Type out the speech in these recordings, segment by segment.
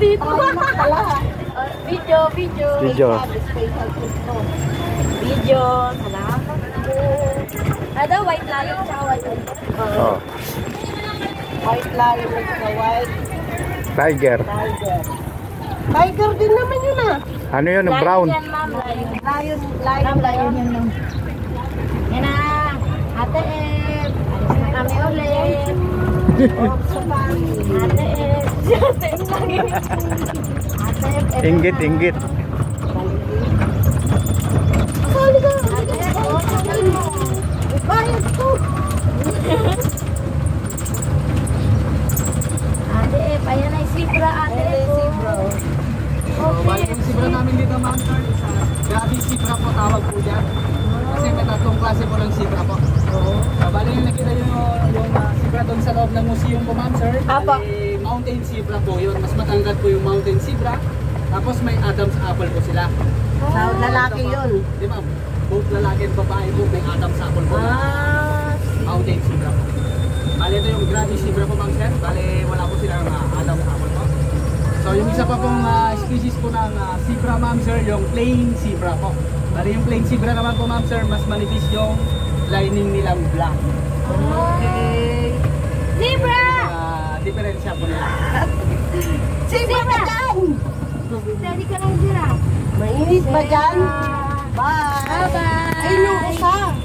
dito. Video. Video. Video. Salamat po. Ada white lion sa white lion. Oh. White lion at white Tiger. tiger. Tiger din naman yun ah. Ano yun? Brown. Lion yan, ma'am. Lion. Lion Lion yan, ma'am. Yan na. Ate Eb. Alis na kami ulit. Ate Eb. Ate Eb lagi. Ate Eb. Inggit, inggit. Ate Eb. Bayad ko. Ate Eb. Ayan ay zebra. Ate Eb. Bali yung sibra namin dito, ma'am sir, grabe sibra po tawag po dyan. Kasi may tatlong klase po ng sibra po. Bali yung nakita nyo yung sibra doon sa loob ng museum po, ma'am sir. Apa. Bali, mountain zebra po yun. Mas matangkad po yung mountain zebra. Tapos may Adam's apple po sila. Sa lalaki yun. Di ba? Both lalaki at babae po may Adam's apple po. Mountain zebra po. Bali ito yung grabe zebra po, ma'am sir. Bali wala po silang Adam's apple po. So yung isa pa pong species po ng zebra, ma'am sir, yung plain zebra po. Bali yung plain zebra naman po, ma'am sir, mas manipis yung lining nilang black. Okay. Zebra! Diferensya po nila. Zebra ka dyan! Daddy ka ng zebra. Mainit ba dyan? Bye! Bye-bye! Ay, yung isa!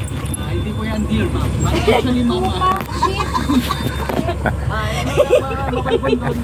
Hindi po yan deer, ma'am. Actually, ma'am. Shit! Local po doon.